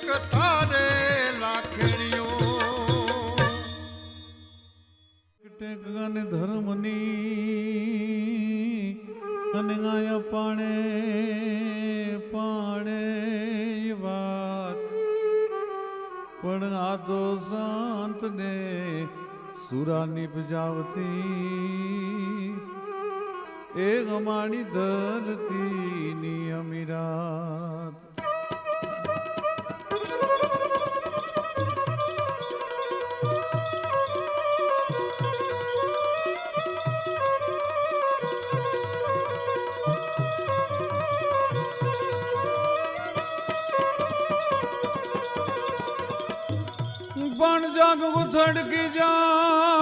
એક તારે લાખણીઓ ટેકગાને ધર્મની અને આયા પાણે પાણે વાત પણ આ તો શાંત ને સુરા નિપજાવતી એ અમારી ધરતીની અમીરાત પણ જાગવું થડકી જાય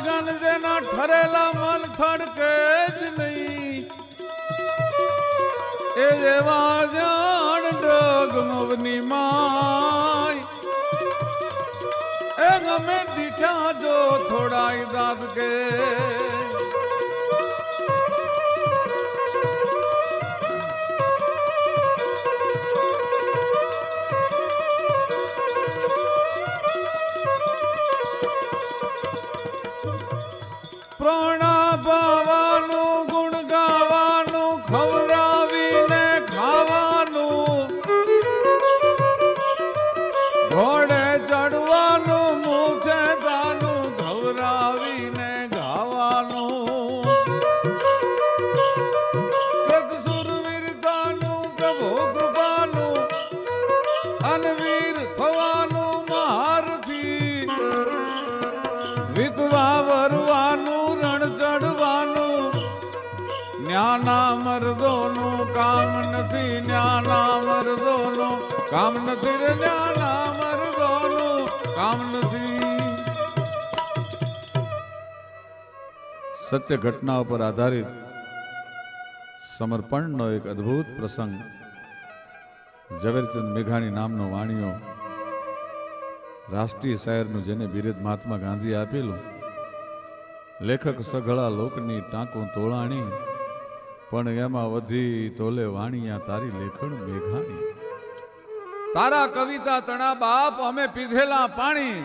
ગન જેના ઠરેલા મન થડકે જ નહીં એ જેવા જાણ ડગમવની માય એ ગમે દીઠા જો થોડાય દાદ કે પ્રાણા પાવાનું ગુણ ગાવાનું ખવડાવીને ખાવાનું ઘોડે ચડવાનું મૂછે ગાનું ખવડાવીને ગાવાનું સુરવીરતાનું પ્રભુ કૃપાનું અનવીર થવાનું મહારથી વિધવા વરવાનું ન્યાના મર્દોનું કામ નથી ન્યાના મર્દોનું કામ નથી રે ન્યાના મર્દોનું કામ નથી સત્ય ઘટના પર આધારિત સમર્પણનો એક અદ્ભુત પ્રસંગ ઝવેરચંદ મેઘાણી નામનો વાણિયો રાષ્ટ્રીય શાયરનું જેને બિરુદ મહાત્મા ગાંધી આપેલું લેખક સઘળા લોકની ટાંકું તોળાણી પણ એમાં વધી તોલે વાણિયા તારી લેખણ મેઘાણી તારા કવિતા તણા બાપ અમે પીધેલા પાણી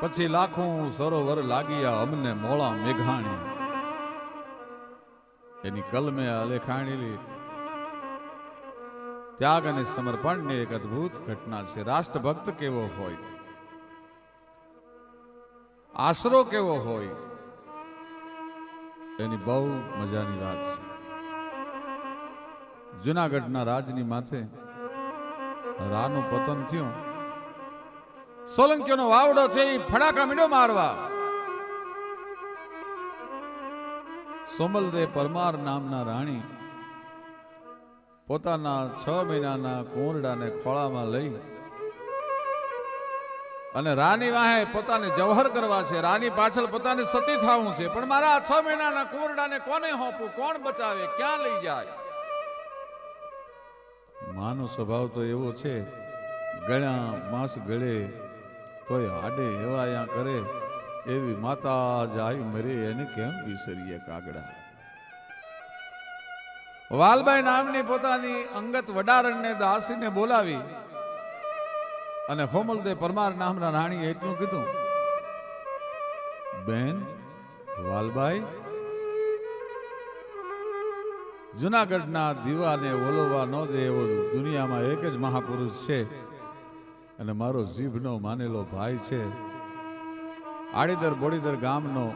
પછી લાખું સરોવર લાગિયા અમને મોળા મેઘાણી એની કલમે આલેખાણેલી ત્યાગ અને સમર્પણની એક અદ્ભુત ઘટના છે રાષ્ટ્રભક્ત કેવો હોય આશરો કેવો હોય એની બહુ મજાની વાત છે જુનાગઢના રાજની માથે રાનું પતન થયું સોલંકીઓનો વાવડો છે એ ફડાકા મીંડો મારવા સોમલદેવ પરમાર નામના રાણી પોતાના 6 મહિનાના કોરડાને ખોળામાં લઈ અને રાની વાહે પોતાને જવહર કરવા છે રાની પાછળ પોતાને સતી થવું છે પણ મારા 6 મહિનાના કોરડાને કોને હોપું કોણ બચાવે ક્યાં લઈ જાય માનો સ્વભાવ તો એવો છે ગળ્યા માંસ ગળે તોય આડે એવાયા કરે એવી માતા જાય મરે એને કેમ વિસરીએ કાગડા વાલબાઈ નામની પોતાની અંગત વડારણને દાસીને બોલાવી અને હોમલદેવ પરમાર નામના રાણીએ એટલું કીધું બેન વાલબાઈ જુનાગઢના દીવાને ઓલવવા ન દે એવો દુનિયામાં એક જ મહાપુરુષ છે અને મારો જીભનો માનેલો ભાઈ છે આડીદર બોડીદર ગામનો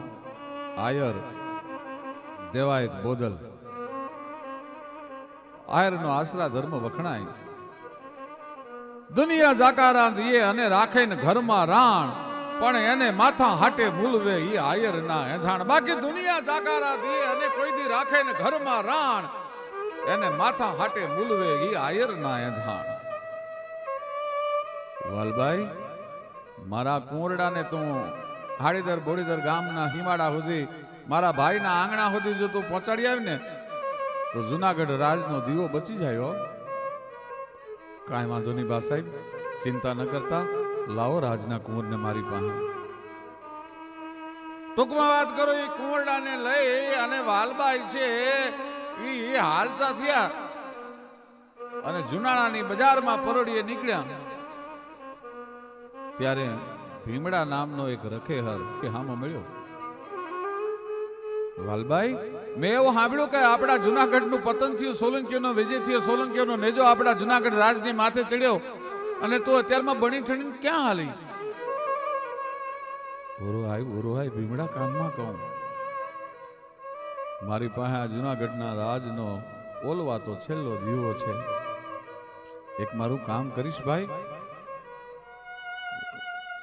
આયર દેવાયત બોદલ આયરનો આશરા ધર્મ વખણાય દુનિયા જાકારા દીએ અને રાખે ને ઘરમાં રાણ પણ એને માથા હાટે મૂલવે ઈ આયર ના એધાણ બાકી દુનિયા જાકારા દીએ અને કોઈ દી રાખે ને ઘરમાં રાણ એને માથા હાટે મૂલવે ઈ આયર ના એધાણ વાલબાઈ મારા કોરડાને તું હાડીદર બોડીદર ગામના હિમાડા સુધી મારા ભાઈના આંગણા સુધી જો તું પહોંચાડી આવી ને તો જુનાગઢ રાજનો દીવો બચી જાય હો કાંઈ વાંધો નહીં બા સાહેબ ચિંતા ન કરતા લાવો રાજના કુંવરને મારી પાસે ટૂંકમાં વાત કરો એ કુંવરડાને લઈ અને વાલબાઈ છે એ હાલતા થયા અને જુનાણાની બજારમાં પરોડીએ નીકળ્યા ત્યારે ભીમડા નામનો એક રખેહર કે હામો મળ્યો. વાલભાઈ, મેં એવું સાંભળ્યું કે આપણા જુનાગઢનું પતન થયું, સોલંકીઓનો વિજય થયો, સોલંકીઓનો નેજો આપણા જુનાગઢ રાજની માથે ચડ્યો અને તું અત્યારમાં બની ઠણીને ક્યાં હાલી? ઓરો હાય ભીમડા કાનમાં કહું, મારી પાસે આ જુનાગઢના રાજનો ઓલવાતો છેલ્લો દીવો છે. એક મારું કામ કરીશ ભાઈ?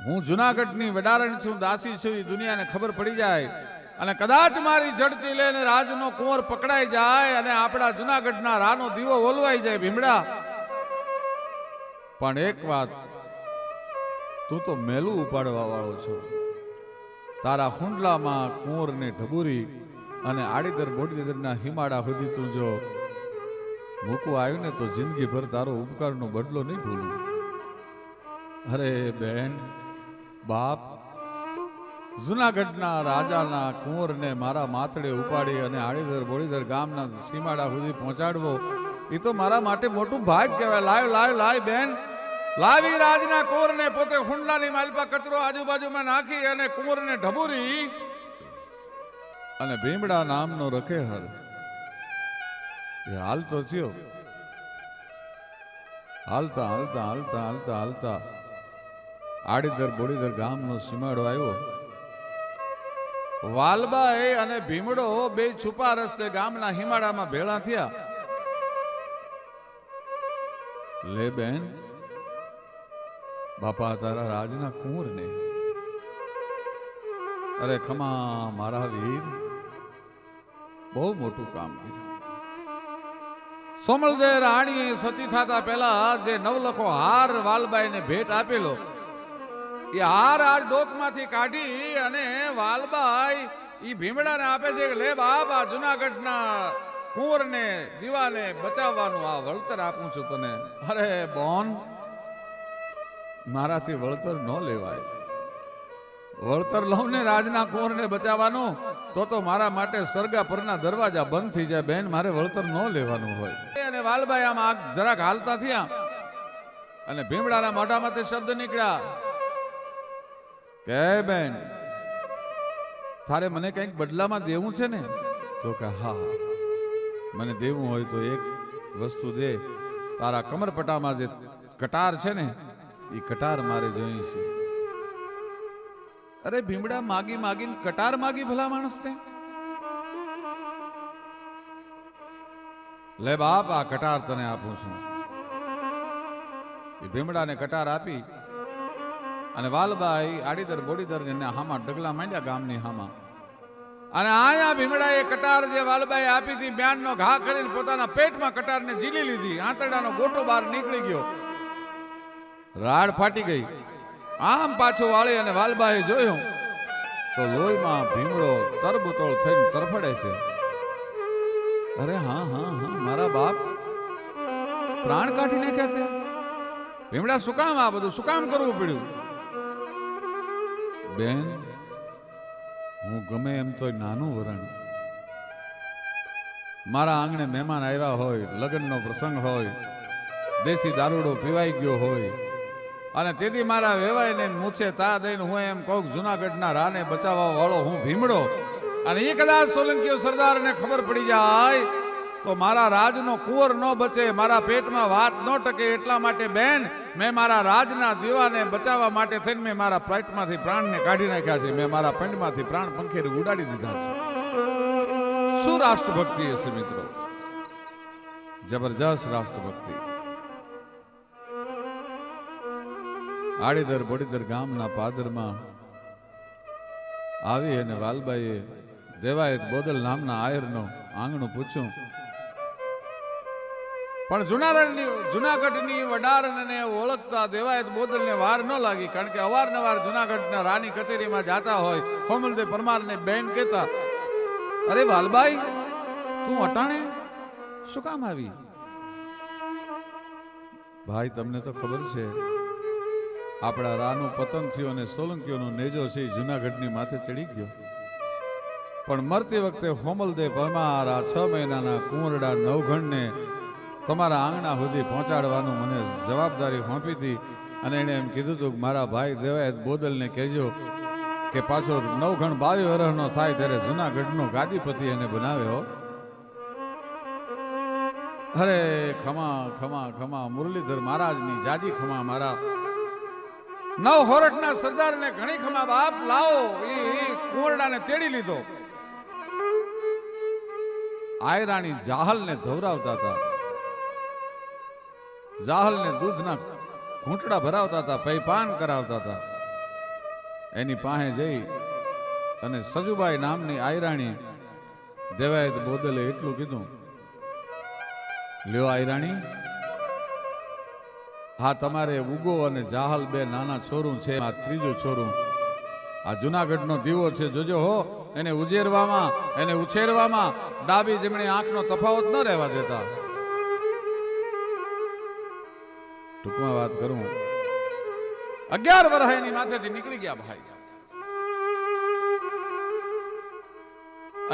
હું જુનાગઢની વડારણ છું, દાસી છું, એ દુનિયાને ખબર પડી જાય અને કદાચ મારી જડતી લઈને રાજનો કુંવર પકડાઈ જાય અને આપણા જુનાગઢના રાનો દીવો ઓલવાઈ જાય ભીમડા. પણ એક વાત, તું તો મેલું ઉપાડવા વાળો છો. તારા હુંડલામાં કુંવરને ઢબુરી અને આડીદર બોડીદરના હિમાડા સુધી તું જો મૂકવા આવ્યું ને તો જિંદગીભર તારો ઉપકારનો બદલો નહીં ભૂલું. અરે બેન, બાપ, જુનાગઢના રાજાના કુંવરને મારા માથડે ઉપાડી અને આડીદર બોડીદર ગામના સીમાડા સુધી પહોંચાડવો એ તો મારા માટે મોટું ભાગ કહેવાય. લાવ બેન, લાવી રાજના કુંવરને પોતે હુંડલાની માલપા કચરો આજુબાજુમાં નાખી અને કુંવરને ઢબુરી અને ભીમડા નામનો રખેહર એ હાલતો થયો. હાલતા હાલતા હાલતા હાલતા હાલતા આડીદર બોડીદર ગામનો સીમાડો આવ્યો. વાલબાઈ અને ભીમડો બે છુપા રસ્તે ગામના હિમાડામાં ભેળા થયા. લે બેન, બાપા તારા રાજના કુંવરને. અરે ખમા મારા વીર, બહુ મોટું કામ કર્યું. સોમલદે રાણીએ સતી થતા પહેલા જે નવલખો હાર વાલબાઈને ભેટ આપેલો એ હાર આજ ડોકમાંથી કાઢી અને વાલબાઈ ઈ ભીમડાને આપે છે કે લે બાપ, આ જુનાગઢના કુંવરને દીવાને બચાવવાનું આ વળતર આપું છું તને. અરે બોન, મારાથી વળતર ન લેવાય. વળતર લઉં ને રાજના કુંવરને બચાવવાનું તો મારા માટે સરગા પરના દરવાજા બંધ થઈ જાય. બેન, મારે વળતર ન લેવાનું હોય. અને વાલભાઈ આમ જરાક હાલતા થયા અને ભીમડાના મોઢામાંથી શબ્દ નીકળ્યા કે બેન, તારે મને કંઈક બદલામાં દેવું છે ને? તો કે હા, મને દેવું હોય તો એક વસ્તુ દે. તારા કમરપટામાં જે કટાર છે ને એ કટાર મારે જોઈ છે. અરે ભીમડા, માગી માગીને કટાર માગી ભલા માણસ તે? લે બાપ, આ કટાર તને આપું છું. એ ભીમડાને કટાર આપી અને વાલબાઈ આડીદર બોડીદર ને હામાં ડગલા માંડ્યા ગામની હામાં. અને આયા ભીમડાએ કટાર જે વાલબાઈ આપી હતી બ્યાનનો ઘા કરીને પોતાના પેટમાં કટારને ઝીલી લીધી. આંતરડાનો ગોટો બહાર નીકળી ગયો, રાડ ફાટી ગઈ. આમ પાછો વાળી અને વાલબાઈએ જોયું તો લોહીમાં ભીમડો તરબતોળ થઈને તરફડે છે. અરે હા હા હા, મારા બાપ પ્રાણ કાઢી નાખ્યા છે. ભીમડા, શું કામ આ બધું, શું કામ કરવું પડ્યું? બેન, હું ગમે એમ તો નાનું વરણ, મારા આંગણે મહેમાન આવ્યા હોય, લગ્નનો પ્રસંગ હોય, દેશી દારૂડો પીવાઈ ગયો હોય અને તેથી મારા વેવાઈને મૂછે તા દઈને હું એમ કહું જુનાગઢના રાને બચાવવા વાળો હું ભીમડો, અને એ કદાચ સોલંકીઓ સરદારને ખબર પડી જાય તો મારા રાજનો કુંવર ન બચે, મારા પેટમાં વાત ન ટકે. એટલા માટે બેન, મેં મારા રાજના દીવાને બચાવવા માટે થઈને મેં મારા પેટમાંથી પ્રાણને કાઢી નાખ્યા છે. મેં મારા પંડમાંથી પ્રાણ પંખેરી ઉડાડી દીધા છે. શું રાષ્ટ્રભક્તિ હશે મિત્રો, જબરજસ્ત રાષ્ટ્રભક્તિ. આડીદર બોડીદર ગામના પાદરમાં આવી અને વાલબાઈએ દેવાયત બોદલ નામના આયરનો આંગણું પૂછ્યું. પણ જુનાગઢની વડારને ઓળખતા દેવાયત બોદલને વાર ન લાગી, કારણ કે અવારનવાર જુનાગઢના રાની કચેરીમાં જાતા હોય. કોમલદે પરમારને બેન કહેતા, અરે વાલબાઈ, તું અટાણે શું કામ આવી? ભાઈ, તમને તો ખબર છે આપણા રાનું પતન થયું અને સોલંકીઓનો નેજો છે એ જુનાગઢની માથે ચડી ગયો. પણ મરતી વખતે હોમલદે પરમાર આ 6 મહિનાના કુંવરડા નવઘણને તમારા આંગણા સુધી પહોંચાડવાનું મને જવાબદારી સોંપી હતી. અને એણે એમ કીધું હતું કે મારા ભાઈ દેવાયત બોદલને કહેજો કે પાછો 9-22 વર્ષનો થાય ત્યારે જુનાગઢનો ગાદીપતિ એને બનાવ્યો. અરે ખમા ખમા ખમા મુરલીધર મહારાજની જાજી ખમા મારા નવ હોરઠના સરદારને ઘણી ખમા બાપ લાવો. એ કુંવરડાને તેડી લીધો. આયરાણી જાહલને ધવરાવતા હતા, જાહલને દૂધના ઘૂંટડા ભરાવતા હતા, પૈપાન કરાવતા હતા. એની પાસે જઈ અને સજુબાઈ નામની આયરાણી દેવાયત બોદલે એટલું કીધું, લ્યો આયરાણી, હા તમારે ઉગો અને જાહલ બે નાના છોરું છે, આ ત્રીજું છોરું આ જુનાગઢનો દીવો છે, જોજો હો એને ઉજેરવામાં એને ઉછેરવામાં ડાબી જમણી આંખનો તફાવત ન રહેવા દેતા. ટૂંકમાં વાત કરું, 11 વર્ષ એની માથેથી નીકળી ગયા ભાઈ.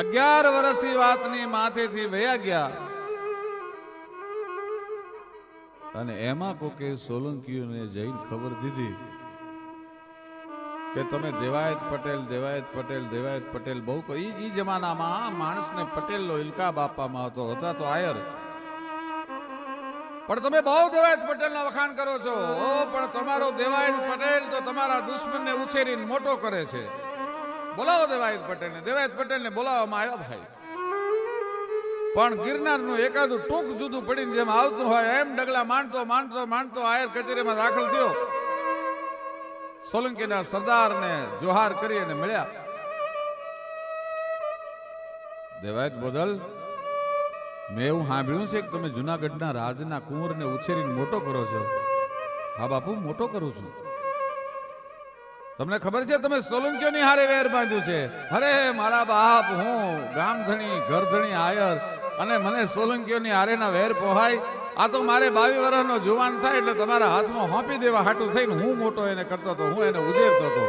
11 વર્ષની વાતની માથેથી વયા ગયા. અને એમાં કોકે સોલંકીઓને જઈને ખબર દીધી કે તમે દેવાયત પટેલ દેવાયત પટેલ દેવાયત પટેલ બહુ ઈ જમાનામાં માણસને પટેલનો ઇલકાબ આપવામાં આવતો. હતા તો આયર, પણ તમે બહુ દેવાયત પટેલના વખાણ કરો છો. પણ તમારો દેવાયત પટેલ તો તમારા દુશ્મનને ઉછેરીને મોટો કરે છે. બોલાવો દેવાયત પટેલને. દેવાયત પટેલને બોલાવવામાં આવ્યો ભાઈ. પણ ગિરનારનું એકાદું ટૂંક જુદું પડીને જેમ આવતું હોય એમ ડગલા માંડતો માંડતો માંડતો આયર કચેરીમાં દાખલ થયો. સોલંકીના સરદારને જોહાર કરી અને મળ્યા. દેવાયત બોદલ, મેં એવું સાંભળ્યું છે કે તમે જુનાગઢના રાજના કુંવરને ઉછેરીને મોટો કરો છો. હા બાપુ, મોટો કરું છું. તમને ખબર છે તમે સોલંકીઓની હારે વેર બાંધ્યું છે? અરે મારા બાપ, હું ગામધણી ઘરધણી આયર અને મને સોલંકીઓની હારેના વેર પોહાય? આ તો મારે 22 વર્ષનો જુવાન થાય એટલે તમારા હાથમાં હોંપી દેવા હાટું થઈને હું મોટો એને કરતો હતો, હું એને ઉજેરતો હતો.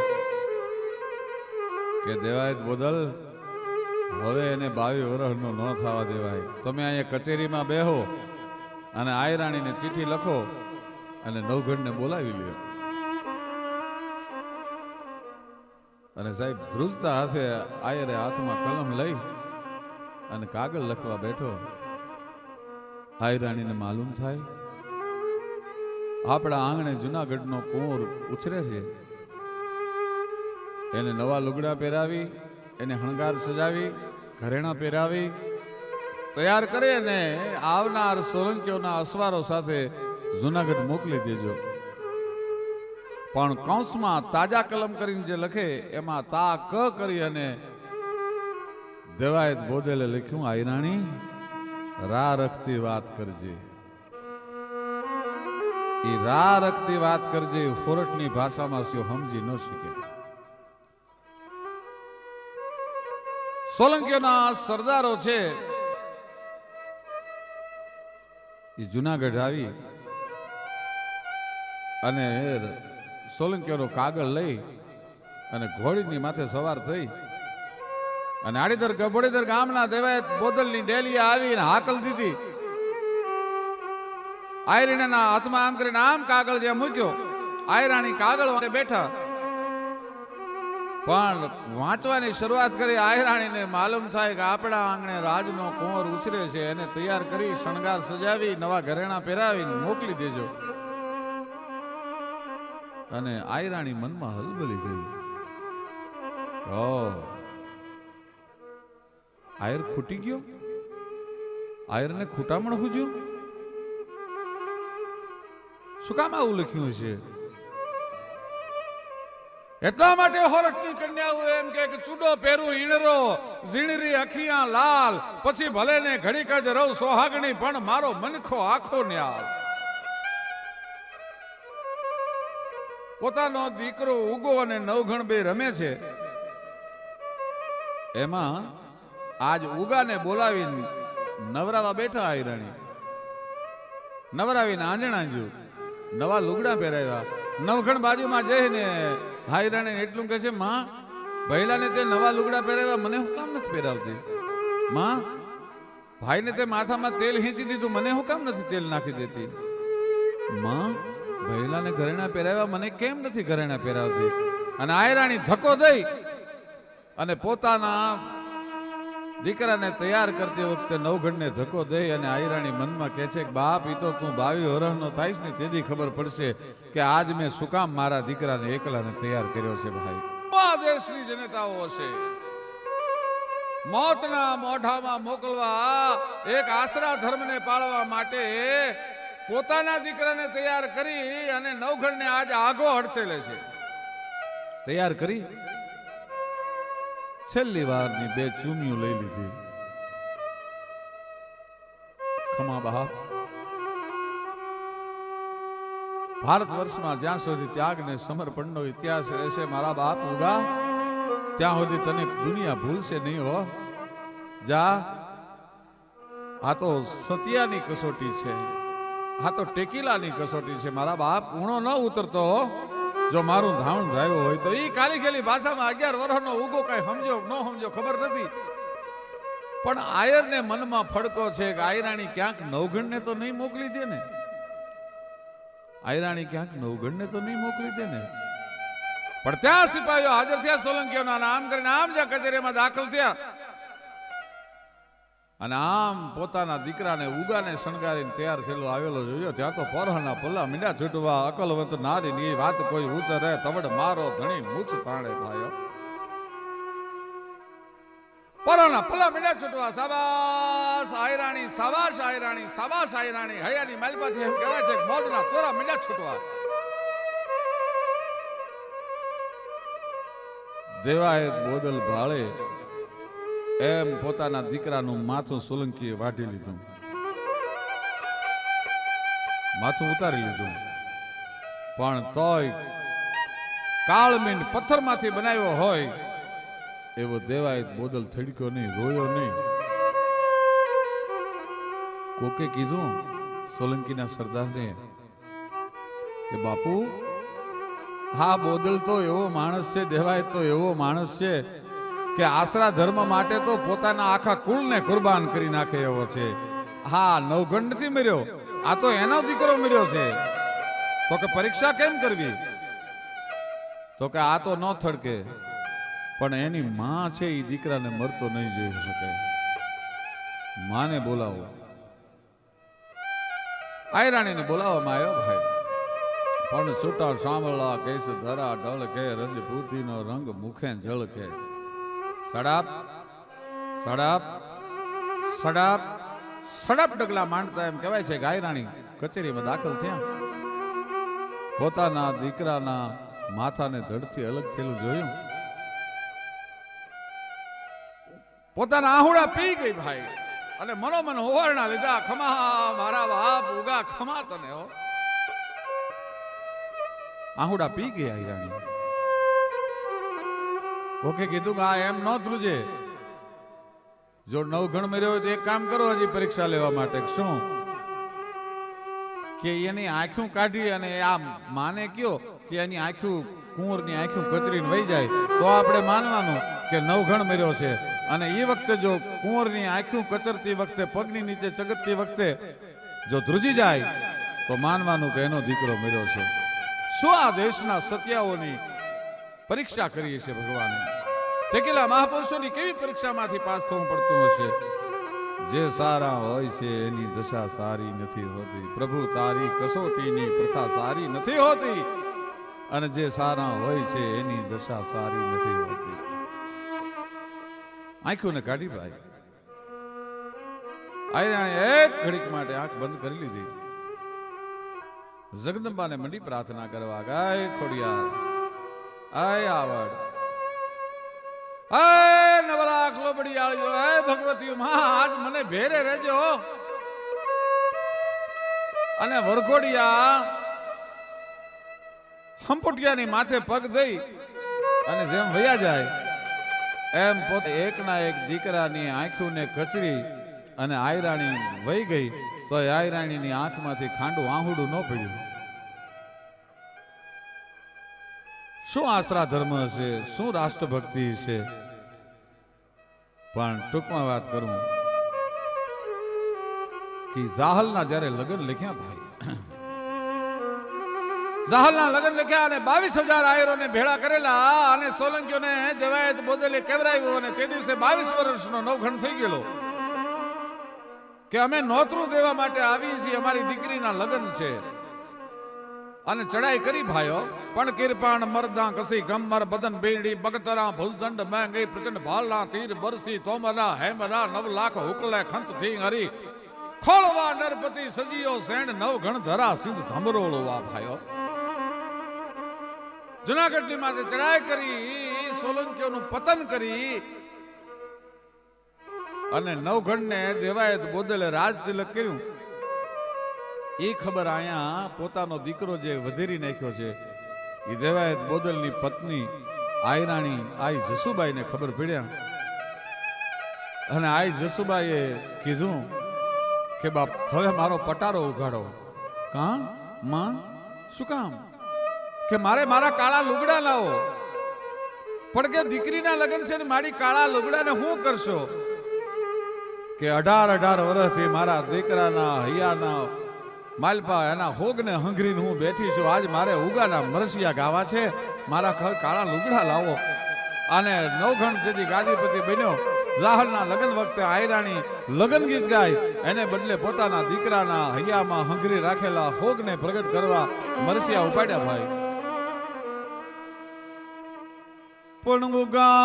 કે દેવાયત બોદલ, હવે એને 22 વર્ષનો ન થવા દેવાય. તમે અહીંયા કચેરીમાં બેહો અને આયરાણીને ચિઠ્ઠી લખો અને નવગઢને બોલાવી લ્યો. અને સાહેબ ધ્રુજતા હાથે આયરે હાથમાં કલમ લઈ અને કાગળ લખવા બેઠો. આયરાણીને માલુમ થાય આપણા આંગણે જુનાગઢનો કુંવર ઉછરે છે. એને નવા લુગડા પહેરાવી, એને હણગાર સજાવી, ઘરેણા પહેરાવી તૈયાર કરી અને આવનાર સોલંકીઓના અસવારો સાથે જુનાગઢ મોકલી દેજો. પણ કૌંસમાં તાજા કલમ કરીને જે લખે એમાં તા ક કરી અને દેવાયત બોદલે લખ્યું, આયરાણી રા રખતી વાત કરજે. એ રા રખતી વાત કરજે હોરઠની ભાષામાં સમજી ન શકે. સોલંકીઓના સરદારો છે એ જુનાગઢ આવી અને સોલંકીઓનો કાગળ લઈ અને ઘોડીની માથે સવાર થઈ અને આડીદર ગભોડીદર ગામના દેવાયત બોદલની ડેલીએ આવીને હાકલ દીધી. આયરાણીના હાથમાં આમ કરીને આમ કાગળ જે મૂક્યો, આયરાણી કાગળ વાંચે બેઠા. પણ વાંચવાની શરૂઆત કરી. આયરાણીને માલુમ થાય કે આપણા આંગણે રાજનો કુંવર ઉછરે છે, એને તૈયાર કરી શણગાર સજાવી નવા ઘરેણા પહેરાવીને મોકલી દેજો. અને આયરાણી મનમાં હલબલી ગઈ. આયર ખૂટી ગયો? આયરને ખૂટામણ હુજ્યું? શું કામ આવું લખ્યું છે? એટલા માટે હોરઠની કન્યાઓ એમ કે ચૂડો પહેરું ઈણરો, ઝીણરી અખિયા લાલ, પછી ભલે ને ઘડીક જ રહું સોહાગણી, પણ મારો મનખો આખો ન્યાલ. પોતાનો દીકરો ઉગો અને નવઘણ બે રમે છે. એમાં આજ ઉગાને બોલાવીને નવરાવા બેઠા આયરાણી. નવરાવીને આંજણા જ્યું, નવા લુગડા પહેરાવ્યા. નવઘણ બાજુમાં જઈને આયરાણી એટલું કહે છે, માં ભૈલાને તે નવા લુગડા પહેરાવ્યા, મને હું કામ નથી પહેરાવતી? માં ભાઈને તે માથામાં તેલ હીંચી દીધું, મને હું કામ નથી તેલ નાખી દેતી? માં, ભૈલાને ઘરેણા પહેરાવ્યા, મને કેમ નથી ઘરેણા પહેરાવતી? અને આયરાણી ધક્કો દઈ અને પોતાના દીકરાને તૈયાર કરતી વખતે નવઘણને ધક્કો દઈ અને આયરાણી મનમાં કહે છે કે બાપ, ઈ તો તું 22 વર્ષનો થાઈશ ને તેથી ખબર પડશે કે આજ મેં શું કામ મારા દીકરાને એકલાને તૈયાર કર્યો છે. ભાઈ, આ દેશની જનતાઓ છે મોતના મોઢામાં મોકલવા, એક આશરા ધર્મને પાળવા માટે પોતાના દીકરાને તૈયાર કરી અને નવઘણને આજ આગો હડસેલે છે. તૈયાર કરી છેલ્લી વારની 2 ચૂમીઓ લઈ લીધી. ખમા બાપ, ભારત વર્ષમાં જ્યાં સુધી ત્યાગ ને સમર્પણનો ઇતિહાસ રહેશે મારા બાપ ઉગા, ત્યાં સુધી તને દુનિયા ભૂલશે નહીં હો. જા, આ તો સત્યાની કસોટી છે, આ તો ટેકીલાની કસોટી છે મારા બાપ. ઊણો ન ઉતરતો જો મારું ધાવણ ધાયો હોય તો. ઈ કાલી ખેલી ભાષામાં 11 વર્ષનો ઉગો કઈ સમજો ન સમજો ખબર નથી, પણ આયરને મનમાં ફડકો છે કે આયરાણી ક્યાંક નવઘણને તો નહીં મોકલી દે ને, આયરાણી ક્યાંક નવઘણને તો નહીં મોકલી દે ને. પણ ત્યાં સિપાહીઓ હાજર થયા, સોલંકીઓના નામ કરીને આમ જ્યાં કચેરીમાં દાખલ થયા અને આમ પોતાના દીકરાને ઉગાને શણગારીને તૈયાર થયેલો આવેલો જોયો, ત્યાં તો પરહના પલ્લા મીંડા છૂટવા, અકલવંત નારી ની વાત કોઈ ઉતરે, તવડ મારો ધણી મૂછ તાણે ભાયો. પરહના પલ્લા મીંડા છૂટવા, સાબાસ આયરાણી, સાબાસ આયરાણી, સાબાસ આયરાણી. હૈયાની માલપાથી એમ કહેવાય છે મોજના તોરા મીંડા છૂટવા. દેવાય બોદલ ભાળે એમ પોતાના દીકરાનું માથું સોલંકીએ વાઢી લીધું, માથું ઉતારી લીધું. પણ તોય કાળમીંડ પથ્થરમાંથી બનાવ્યો હોય એવો દેવાય બોદલ થડક્યો નહીં, રોયો નહીં. કોકે કીધું સોલંકીના સરદારને કે બાપુ, હા બોદલ તો એવો માણસ છે, દેવાય તો એવો માણસ છે કે આશરા ધર્મ માટે તો પોતાના આખા કુળને કુરબાન કરી નાખે એવો છે. હા, નવઘણ નથી મર્યો, આ તો એનો દીકરો મર્યો છે. તો કે પરીક્ષા કેમ કરવી? તો કે આ તો ન થડકે, પણ એની માં છે એ દીકરાને મરતો નહીં જોઈ શકે. માને બોલાવો. આયરાણીને બોલાવવામાં આવ્યો ભાઈ. પણ છૂટા સાંભળા કેસ ધરા ઢળ કે, રજપૂતીનો રંગ મુખે ઝળકે. સડાપ સડાપ સડાપ સડાપ ડગલા માંડતા એમ કહેવાય છે કે આયરાણી કચેરીમાં દાખલ થયા. પોતાના દીકરાના માથાને ધડથી અલગ થયેલું જોયું, પોતાના આહુડા પી ગઈ ભાઈ, અને મનોમન હોવારણા લીધા. ખમા મારા બાપ ઉગા, ખમા તને હો. આહુડા પી ગઈ આયરાણી. કોકે કીધું કે આ એમ ન ધ્રુજે, જો નવઘણ મર્યો હોય તો એક કામ કરો હજી પરીક્ષા લેવા માટે. શું કે એની આંખું કાઢી અને આ માને કયો કે એની આંખું, કુંવરની આંખું કચરીને વહી જાય તો આપણે માનવાનું કે નવઘણ મર્યો છે. અને એ વખતે જો કુંવરની આંખું કચરતી વખતે, પગની નીચે ચગતતી વખતે જો ધ્રુજી જાય તો માનવાનું કે એનો દીકરો મર્યો છે. શું આ દેશના સત્યાઓની પરીક્ષા કરીએ છે ભગવાને? ટેકેલા મહાપુરુષોની કેવી પરીક્ષામાંથી પાસ થવું પડતું હશે? જે સારા હોય છે એની દશા સારી નથી હોતી. પ્રભુ, તારી કસોટીની પ્રથા સારી નથી હોતી, અને જે સારા હોય છે એની દશા સારી નથી હોતી. આંખોને કાઢી ભાઈ. આયરાણે એક ઘડીક માટે આંખ બંધ કરી લીધી. જગદંબાને મંડી પ્રાર્થના કરવા, ગાય ખોડિયાર, આય આવડ, આય નવલાખ લોબડી આળજો, હે ભગવતી માં આજ મને ભેરે રહેજો. અને વરઘોડિયા હંપુટિયાની માથે પગ દઈ અને જેમ વયા જાય એમ પોતે એકના એક દીકરાની આંખોને કચરી અને આયરાણી વહી ગઈ તો આયરાણીની આંખમાંથી ખાંડું આહુડું ન પડ્યું. શું આશરા ધર્મ હશે, શું રાષ્ટ્રભક્તિ છે. પણ ટૂંકમાં વાત કરું કે જાહલના જ્યારે લગ્ન લખ્યા ભાઈ, જાહલના લગ્ન લખ્યા અને 22,000 આયરોને ભેળા કરેલા અને સોલંકીઓને દેવાયત બોદલે કેવરાવ્યું અને તે દિવસે 22 વર્ષનો નવખંડ થઈ ગયેલો કે અમે નોતરું દેવા માટે આવી છીએ, અમારી દીકરીના લગ્ન છે. અને ચડાઈ કરી ભાઈઓ, પણ કિરપાણ મરદા કસી ગમર બદન બેડી બગતરા ભુજદંડ મેં ગઈ પ્રચંડ ભાલના તીર બરસી તોમરા હેમરા 9 લાખ હુકલે ખંત થી હરી ખોળવા નરપતિ સજીયો સેણ નવ ગણ ધરા સિંધ ધમરોળવા ભાઈઓ. જુનાગઢની માથે ચડાઈ કરી, સોલંકીઓનું પતન કરી અને નવગણને દેવાયત બોદલે રાજ તિલક કર્યું. એ ખબર અહીંયા પોતાનો દીકરો જે વધેરી નાખ્યો છે એ દેવાયત બોદલની પત્ની આયરાણી આઈ જસુબાઈને ખબર પડ્યા અને આઈ જસુબાઈએ કીધું કે બાપ હવે મારો પટારો ઉઘાડો. કાં માં શું કામ? કે મારે મારા કાળા લુગડા લાવો. પણ કે દીકરીના લગ્ન છે ને મારી કાળા લુગડાને શું કરશો? કે 18 વર્ષથી મારા દીકરાના હૈયાના માલપા એના હોગને હંગરીને હું બેઠી છું. આજ મારે ઉગાના મરસિયા ગાવા છે, મારા ઘર કાળા લુગડા લાવો. અને નવખંડ જેથી ગાદીપતિ બન્યો, જાહલના લગ્ન વખતે આયરાણી લગ્ન ગીત ગાય, એને બદલે પોતાના દીકરાના હૈયામાં હંગરી રાખેલા હોગને પ્રગટ કરવા મરસિયા ઉપાડ્યા ભાઈ. પણ ઉગા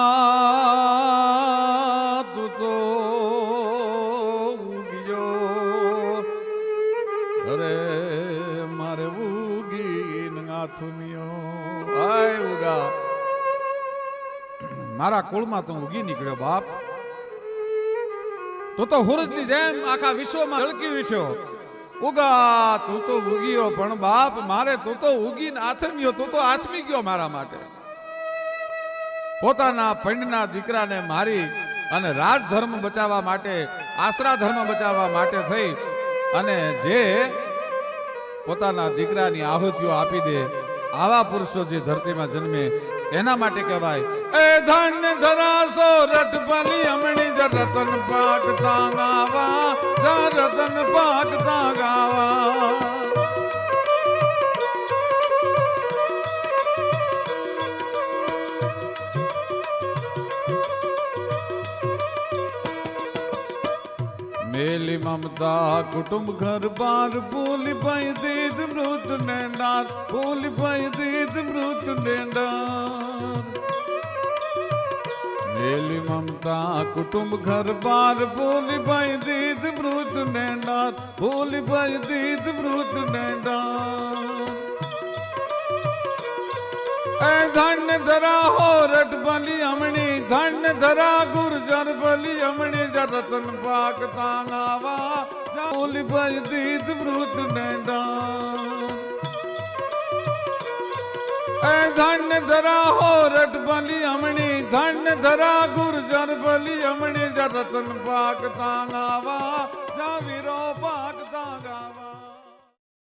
તું તો ઉગ્યો, અરે મારે ઉગી નાથુનિયો. આય ઉગા, મારા કુળમાં તું ઉગી નીકળ્યો બાપ. તું તો હુરજની જેમ આખા વિશ્વમાં ઝળકી ઉઠ્યો. ઉગા તું તો ઉગીયો, પણ બાપ મારે તું તો ઉગીને આથમ્યો, તું તો આથમી ગયો મારા માટે. પોતાના પંડના દીકરાને મારી અને રાજ ધર્મ બચાવવા માટે, આશરા ધર્મ બચાવવા માટે થઈ અને જે પોતાના દીકરાની આહુતિઓ આપી દે, આવા પુરુષો જે ધરતીમાં જન્મે એના માટે કહેવાય એ ધન્ય ધરાસો રટપલી અમણી જ રતન પાક તાંગાવા, રતન પાક તાંગાવા. મેલી મમતા કુટુંબ ઘર બાર ભૂલી ભાઈ દીદ મૃત નેંડાર, ભૂલી ભાઈ દીદ મૃત નેંડાર. મેલી મમતા કુટુંબ ઘર બાર ભૂલી ભાઈ દીદ મૃત નેંડાર, ભૂલી ભાઈ દીદ મૃત નેંડાર. એ ધન્ય ધરા હો રટ ભલી અમણી, ધન્ય ધરા ગુર્જર ભલી અમણી જ રતન પાક તાંગાવા, ભૂલી ભાઈ દીદ મૃત નેંડાર. એ ધન્ય ધરા હો રટ ભલી અમણી, ધન્ય ધરા ગુર્જર ભલી અમણી જ રતન પાક તાંગાવા, વીરો પાક તાંગાવા.